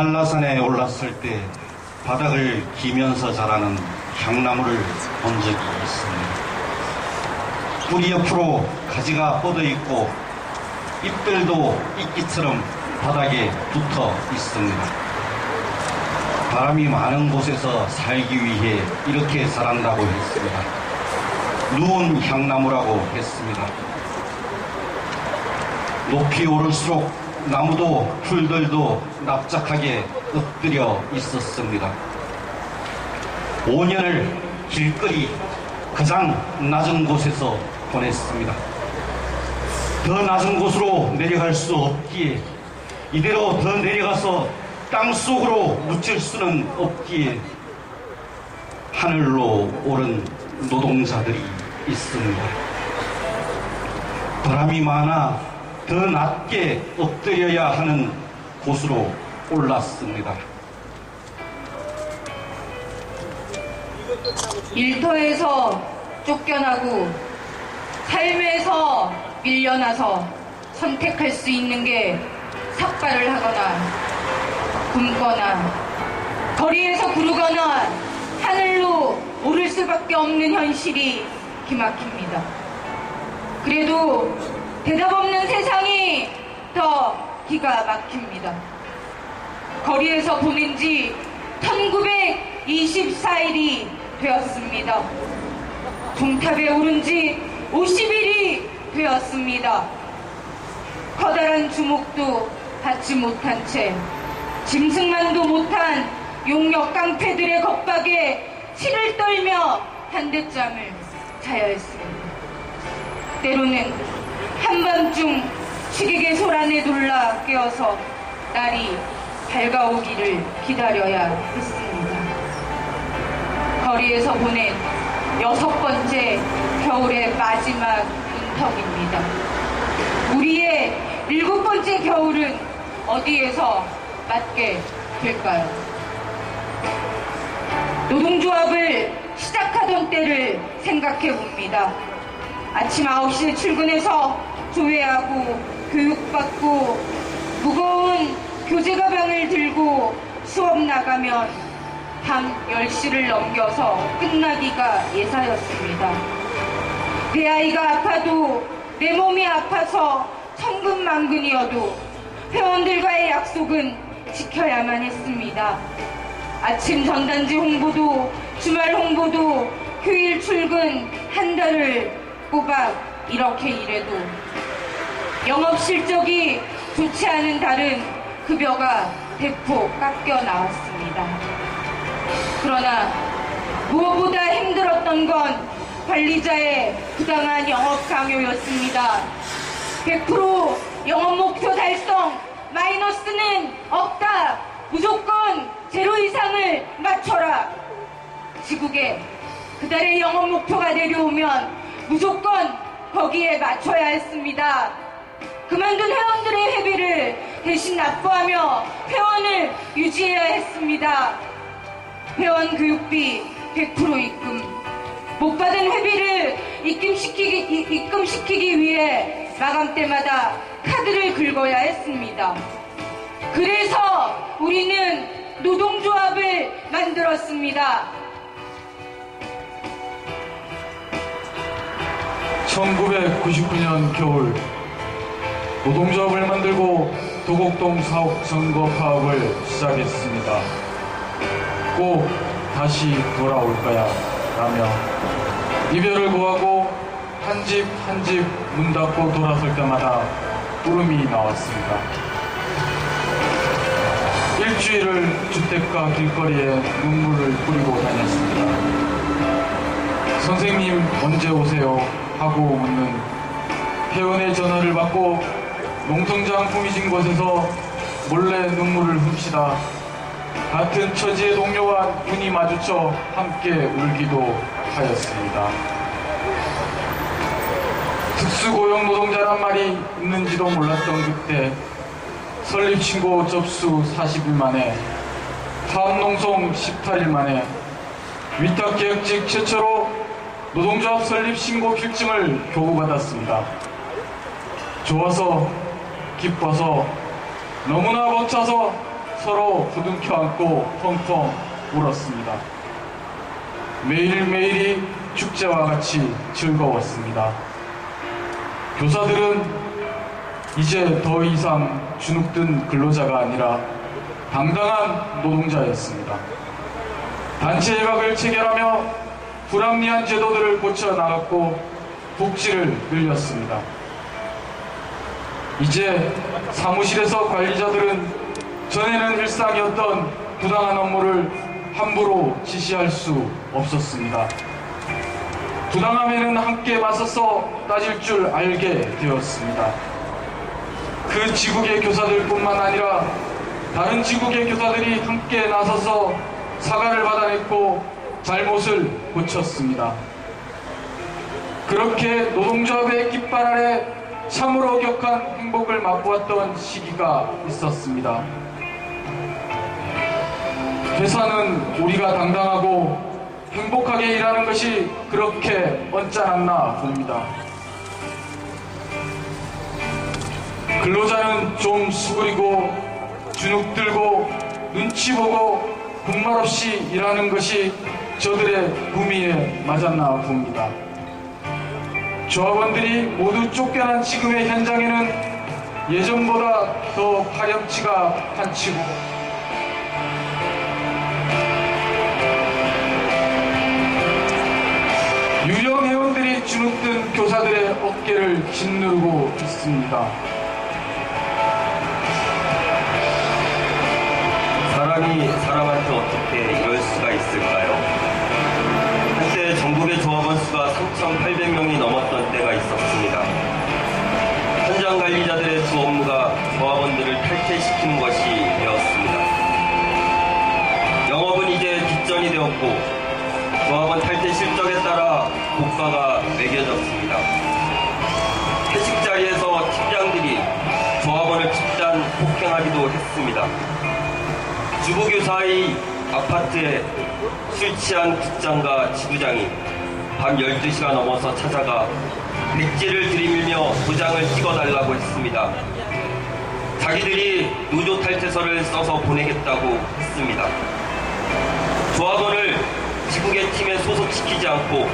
한라산에 올랐을 때 바닥을 기면서 자라는 향나무를 본 적이 있습니다. 뿌리 옆으로 가지가 뻗어 있고 잎들도 이끼처럼 바닥에 붙어 있습니다. 바람이 많은 곳에서 살기 위해 이렇게 자란다고 했습니다. 누운 향나무라고 했습니다. 높이 오를수록 나무도 풀들도 납작하게 엎드려 있었습니다. 5년을 길거리 가장 낮은 곳에서 보냈습니다. 더 낮은 곳으로 내려갈 수 없기에, 이대로 더 내려가서 땅속으로 묻힐 수는 없기에 하늘로 오른 노동자들이 있습니다. 바람이 많아 더 낮게 엎드려야 하는 곳으로 올랐습니다. 일터에서 쫓겨나고 삶에서 밀려나서 선택할 수 있는 게 삭발을 하거나 굶거나 거리에서 구르거나 하늘로 오를 수밖에 없는 현실이 기막힙니다. 그래도 대답 없는 세상이 더 기가 막힙니다. 거리에서 보낸 지 1924일이 되었습니다. 종탑에 오른 지 50일이 되었습니다. 커다란 주먹도 받지 못한 채 짐승만도 못한 용역 깡패들의 겁박에 치를 떨며 한대잠을 자야 했습니다. 때로는 한밤중 취객의 소란에 놀라 깨어서 날이 밝아오기를 기다려야 했습니다. 거리에서 보낸 6번째 겨울의 마지막 문턱입니다. 우리의 7번째 겨울은 어디에서 맞게 될까요? 노동조합을 시작하던 때를 생각해 봅니다. 아침 9시에 출근해서 조회하고 교육받고 무거운 교재 가방을 들고 수업 나가면 밤 10시를 넘겨서 끝나기가 예사였습니다. 내 아이가 아파도 내 몸이 아파서 천근만근이어도 회원들과의 약속은 지켜야만 했습니다. 아침 전단지 홍보도 주말 홍보도 휴일 출근 한 달을 꼬박 이렇게 일해도 영업 실적이 좋지 않은 달은 급여가 대폭 깎여 나왔습니다. 그러나 무엇보다 힘들었던 건 관리자의 부당한 영업 강요였습니다. 100% 영업 목표 달성, 마이너스는 없다. 무조건 제로 이상을 맞춰라. 시국에 그달의 영업 목표가 내려오면 무조건 거기에 맞춰야 했습니다. 그만둔 회원들의 회비를 대신 납부하며 회원을 유지해야 했습니다. 회원 교육비 100% 입금, 못 받은 회비를 입금시키기 위해 마감 때마다 카드를 긁어야 했습니다. 그래서 우리는 노동조합을 만들었습니다. 1999년 겨울 노동조합을 만들고 도곡동 사옥 선거 파업을 시작했습니다. 꼭 다시 돌아올 거야 라며 이별을 고하고 한 집 한 집 문 닫고 돌아설 때마다 울음이 나왔습니다. 일주일을 주택가 길거리에 눈물을 뿌리고 다녔습니다. 선생님 언제 오세요? 하고 묻는 회원의 전화를 받고 농성장 꾸미진 곳에서 몰래 눈물을 훔치다 같은 처지의 동료와 눈이 마주쳐 함께 울기도 하였습니다. 특수고용 노동자란 말이 있는지도 몰랐던 그때 설립신고 접수 40일 만에 파업농성 18일 만에 위탁계약직 최초로 노동조합 설립신고 필증을 교부받았습니다. 좋아서 기뻐서 너무나 벅차서 서로 부둥켜 안고 펑펑 울었습니다. 매일매일이 축제와 같이 즐거웠습니다. 교사들은 이제 더 이상 주눅든 근로자가 아니라 당당한 노동자였습니다. 단체 일각을 체결하며 불합리한 제도들을 고쳐나갔고 복지를 늘렸습니다. 이제 사무실에서 관리자들은 전에는 일상이었던 부당한 업무를 함부로 지시할 수 없었습니다. 부당함에는 함께 맞서서 따질 줄 알게 되었습니다. 그 지국의 교사들뿐만 아니라 다른 지국의 교사들이 함께 나서서 사과를 받아냈고 잘못을 고쳤습니다. 그렇게 노동조합의 깃발 아래 참으로 격한 행복을 맛보았던 시기가 있었습니다. 회사는 우리가 당당하고 행복하게 일하는 것이 그렇게 언짢았나 봅니다. 근로자는 좀 수그리고 주눅들고 눈치 보고 군말 없이 일하는 것이 저들의 구미에 맞았나 봅니다. 조합원들이 모두 쫓겨난 지금의 현장에는 예전보다 더 파렴치가 판치고 유령 회원들이 주눅든 교사들의 어깨를 짓누르고 있습니다. 사람이 사람한테 어떻게 이럴 수가 있을까요? 한때 전국의 조합원 수가 3,800명이 넘었던 때가 있었습니다. 현장 관리자들의 주 업무가 조합원들을 탈퇴시키는 것이 되었습니다. 영업은 이제 뒷전이 되었고 조합원 탈퇴 실적에 따라 고가가 매겨졌습니다. 회식 자리에서 팀장들이 조합원을 집단 폭행하기도 했습니다. 주부교사의 아파트에 술 취한 국장과 지부장이 밤 12시가 넘어서 찾아가 백지를 들이밀며 도장을 찍어달라고 했습니다. 자기들이 노조 탈퇴서를 써서 보내겠다고 했습니다. 조합원을 지국의 팀에 소속시키지 않고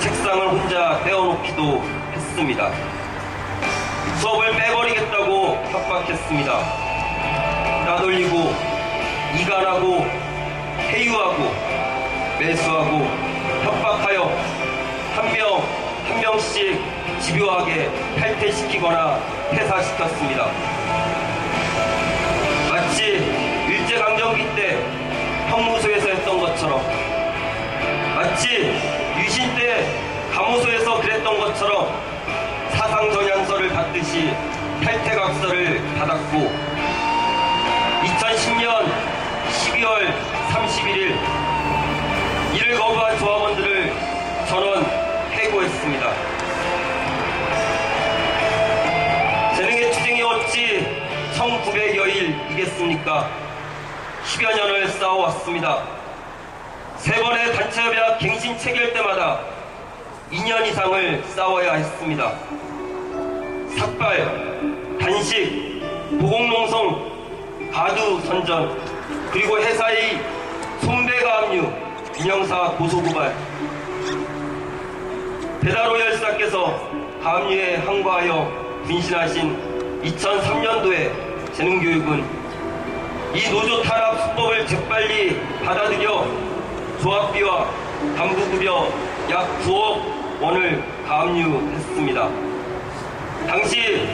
책상을 혼자 떼어놓기도 했습니다. 수업을 빼버리겠다고 협박했습니다. 따돌리고 이간하고 회유하고 매수하고 협박하여 한 명씩 집요하게 탈퇴시키거나 폐사시켰습니다. 마치 일제강점기 때 형무소에서 했던 것처럼, 마치 유신 때 감호소에서 그랬던 것처럼 사상전향서를 받듯이 탈퇴각서를 받았고 2010년 12월 31일 이를 거부한 조합원들을 전원 해고했습니다. 재능의 투쟁이 어찌 1900여일이겠습니까? 10여 년을 싸워왔습니다. 3번의 단체협약 갱신 체결 때마다 2년 이상을 싸워야 했습니다. 삭발, 단식, 보공농성, 가두 선전, 그리고 회사의 손배가 압류, 민영사 고소고발. 배다로 열사께서 가압류에 항거하여 분신하신 2003년도의 재능교육은 이 노조 탄압 수법을 재빨리 받아들여 조합비와 간부급여 약 9억 원을 가압류했습니다. 당시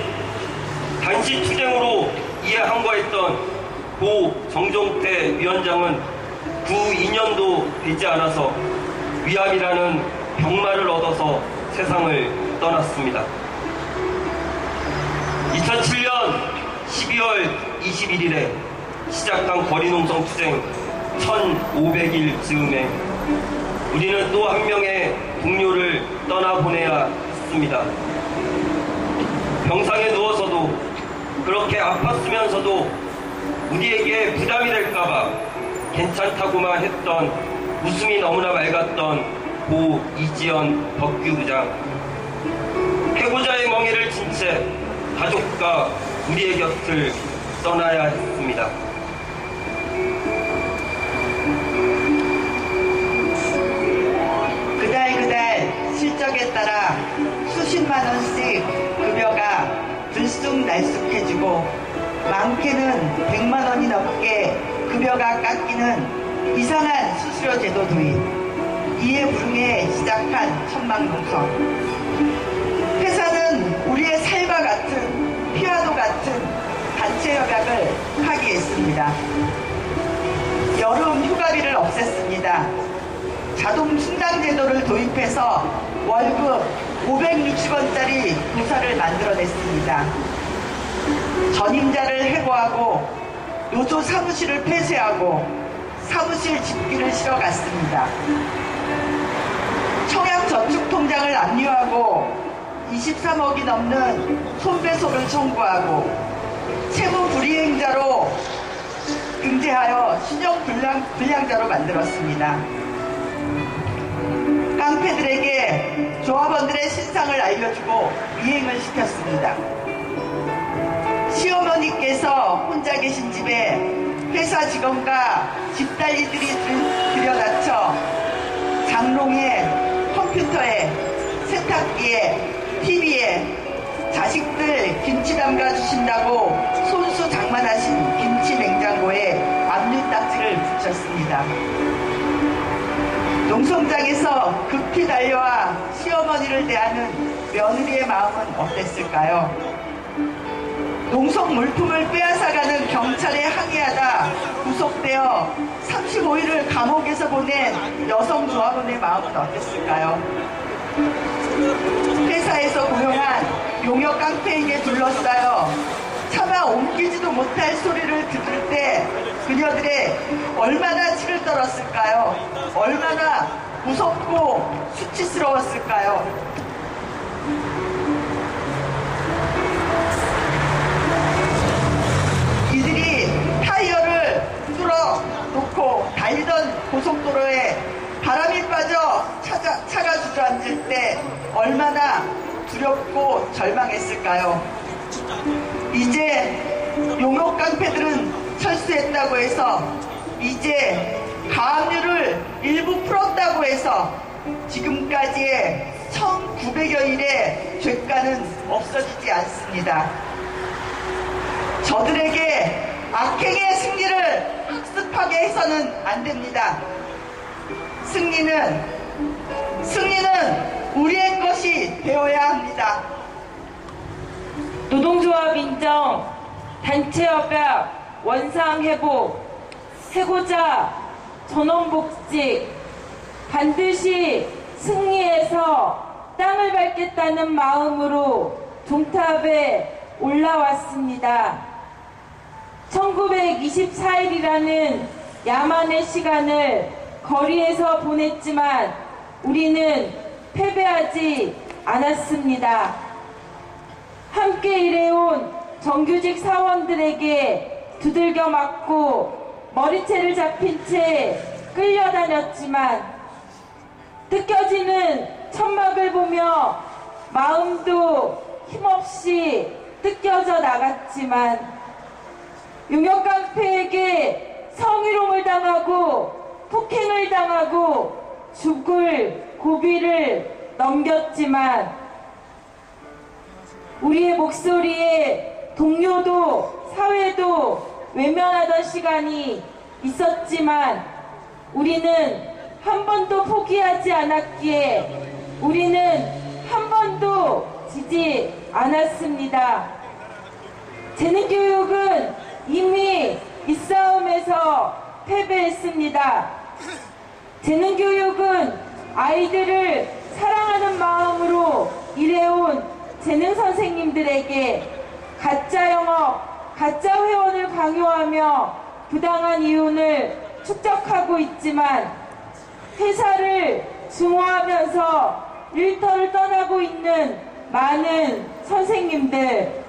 단식 투쟁으로 이에 항거했던 고 정종태 위원장은 구 2년도 되지 않아서 위암이라는 병마를 얻어서 세상을 떠났습니다. 2007년 12월 21일에 시작한 거리농성 투쟁 1500일 즈음에 우리는 또 한 명의 동료를 떠나보내야 했습니다. 병상에 누워서도 그렇게 아팠으면서도 우리에게 부담이 될까봐 괜찮다고만 했던 웃음이 너무나 맑았던 고 이지연 법규부장. 해고자의 멍에를 진 채 가족과 우리의 곁을 떠나야 했습니다. 많게는 100만 원이 넘게 급여가 깎이는 이상한 수수료 제도 도입, 이에 불응해 시작한 천막농성. 회사는 우리의 삶과 같은 피와도 같은 단체 협약을 파기했습니다. 여름 휴가비를 없앴습니다. 자동 충당 제도를 도입해서 월급 560원짜리 노사를 만들어냈습니다. 전임자를 해고하고 노조 사무실을 폐쇄하고 사무실 집기를 실어갔습니다. 청약저축통장을 압류하고 23억이 넘는 손배소를 청구하고 채무 불이행자로 등재하여 신용불량자로 만들었습니다. 깡패들에게 조합원들의 신상을 알려주고 이행을 시켰습니다. 시어머니께서 혼자 계신 집에 회사 직원과 집달리들이 들여다쳐 장롱에 컴퓨터에 세탁기에 TV에 자식들 김치 담가 주신다고 손수 장만하신 김치 냉장고에 압류 딱지를 붙였습니다. 농성장에서 급히 달려와 시어머니를 대하는 며느리의 마음은 어땠을까요? 농성 물품을 빼앗아가는 경찰에 항의하다 구속되어 35일을 감옥에서 보낸 여성 조합원의 마음은 어땠을까요? 회사에서 고용한 용역 깡패에게 둘러싸여 차마 옮기지도 못할 소리를 들을 때 그녀들의 얼마나 치를 떨었을까요? 얼마나 무섭고 수치스러웠을까요? 이들이 타이어를 뚫어놓고 달리던 고속도로에 바람이 빠져 차가 주저앉을 때 얼마나 두렵고 절망했을까요? 이제 용역 깡패들은 철수했다고 해서, 이제 가압류를 일부 풀었다고 해서 지금까지의 1900여일의 죄가는 없어지지 않습니다. 저들에게 악행의 승리를 학습하게 해서는 안 됩니다. 승리는 우리의 것이 되어야 합니다. 노동조합 인정, 단체협약, 원상회복, 해고자, 전원복직, 반드시 승리해서 땅을 밟겠다는 마음으로 종탑에 올라왔습니다. 1924일이라는 야만의 시간을 거리에서 보냈지만 우리는 패배하지 않았습니다. 함께 일해온 정규직 사원들에게 두들겨 맞고 머리채를 잡힌 채 끌려다녔지만 뜯겨지는 천막을 보며 마음도 힘없이 뜯겨져 나갔지만 용역깡패에게 성희롱을 당하고 폭행을 당하고 죽을 고비를 넘겼지만 우리의 목소리에 동료도 사회도 외면하던 시간이 있었지만 우리는 한 번도 포기하지 않았기에 우리는 한 번도 지지 않았습니다. 재능교육은 이미 이 싸움에서 패배했습니다. 재능교육은 아이들을 사랑하는 마음으로 일해온 재능선생님들에게 가짜 영업, 가짜 회원을 강요하며 부당한 이윤을 축적하고 있지만 회사를 증오하면서 일터를 떠나고 있는 많은 선생님들,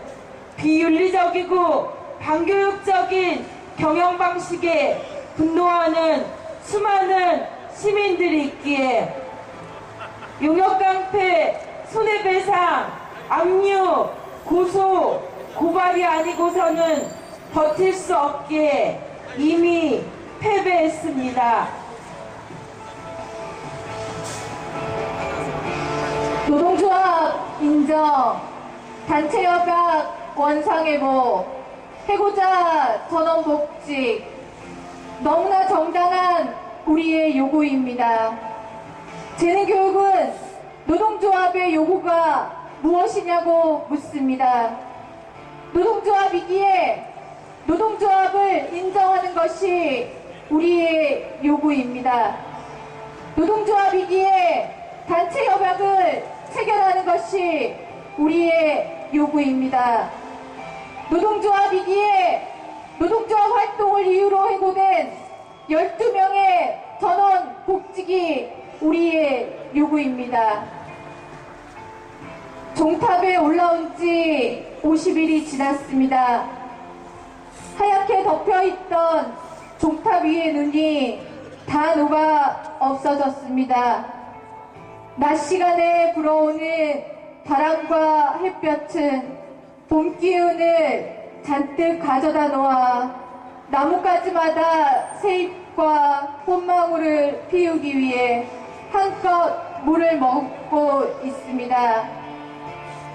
비윤리적이고 반교육적인 경영 방식에 분노하는 수많은 시민들이 있기에 용역깡패, 손해배상, 압류, 고소, 고발이 아니고서는 버틸 수 없기에 이미 패배했습니다. 노동조합 인정, 단체협약 원상회복, 해고자 전원복직, 너무나 정당한 우리의 요구입니다. 재능교육은 노동조합의 요구가 무엇이냐고 묻습니다. 노동조합이기에 노동조합을 인정하는 것이 우리의 요구입니다. 노동조합이기에 단체협약을 체결하는 것이 우리의 요구입니다. 노동조합이기에 노동조합 활동을 이유로 해고된 12명의 전원 복직이 우리의 요구입니다. 종탑에 올라온 지 50일이 지났습니다. 하얗게 덮여있던 종탑 위의 눈이 다 녹아 없어졌습니다. 낮 시간에 불어오는 바람과 햇볕은 봄 기운을 잔뜩 가져다 놓아 나뭇가지마다 새잎과 꽃망울을 피우기 위해 한껏 물을 먹고 있습니다.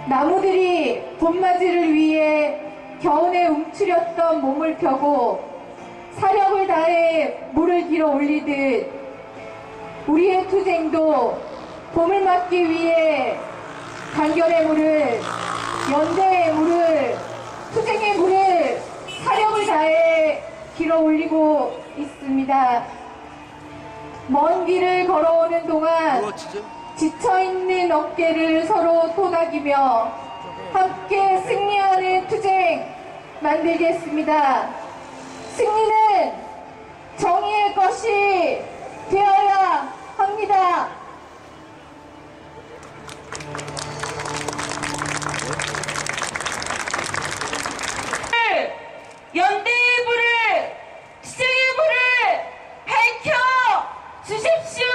나무들이 봄맞이를 위해 겨울에 움츠렸던 몸을 펴고 사력을 다해 물을 길어 올리듯 우리의 투쟁도 봄을 맞기 위해 단결의 물을, 연대의 물을, 투쟁의 물을 사력을 다해 길어 올리고 있습니다. 먼 길을 걸어오는 동안 지쳐있는 어깨를 서로 토닥이며 함께 승리하는 투쟁 만들겠습니다. 승리는 정의의 것이 되어야 합니다. 연대의 불을, 투쟁의 불을 밝혀 주십시오.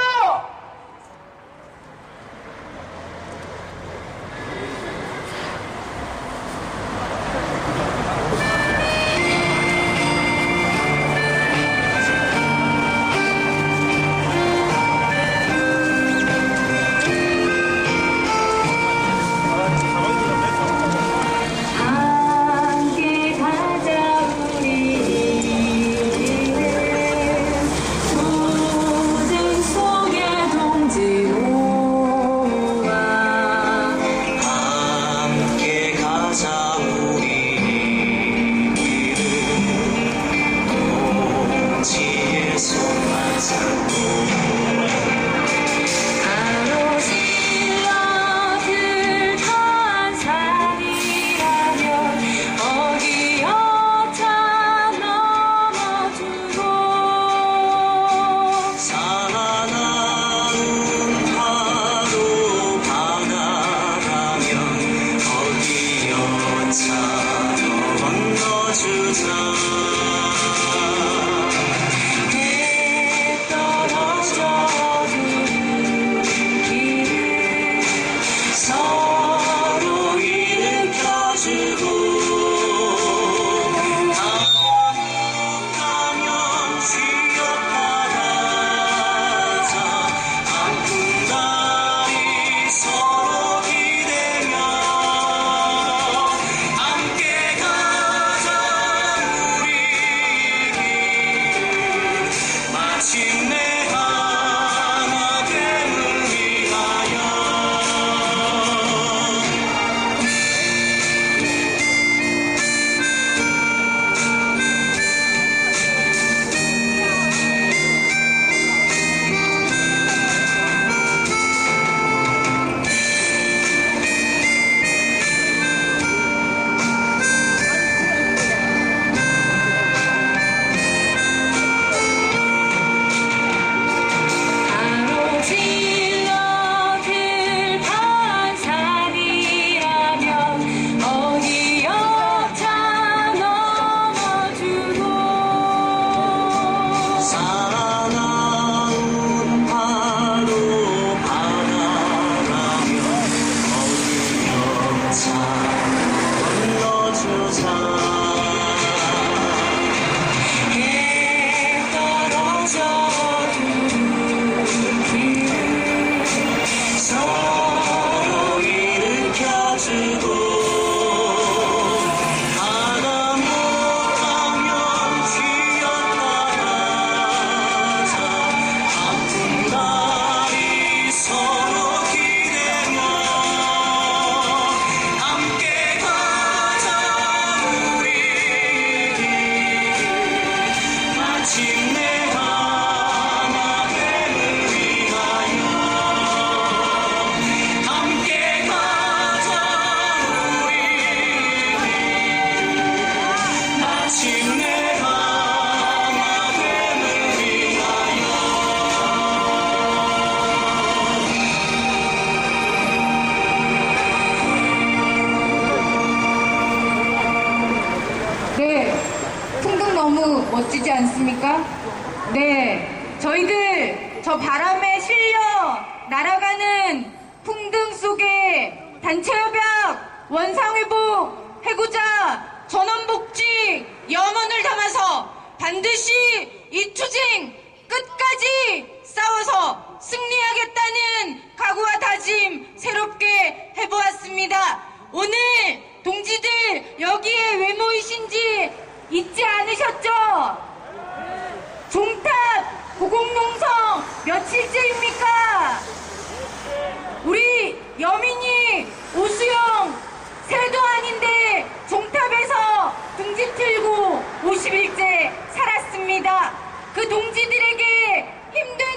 저희들 저 바람에 실려 날아가는 풍등 속에 단체협약, 원상회복, 해고자, 전원복직, 염원을 담아서 반드시 이 투쟁 끝까지 싸워서 승리하겠다는 각오와 다짐 새롭게 해보았습니다. 오늘 동지들 여기에 왜 모이신지 잊지 않으셨죠? 종탑 고공농성 며칠째입니까? 우리 여민이 오수영 새도 아닌데 종탑에서 둥지 틀고 50일째 살았습니다. 그 동지들에게 힘든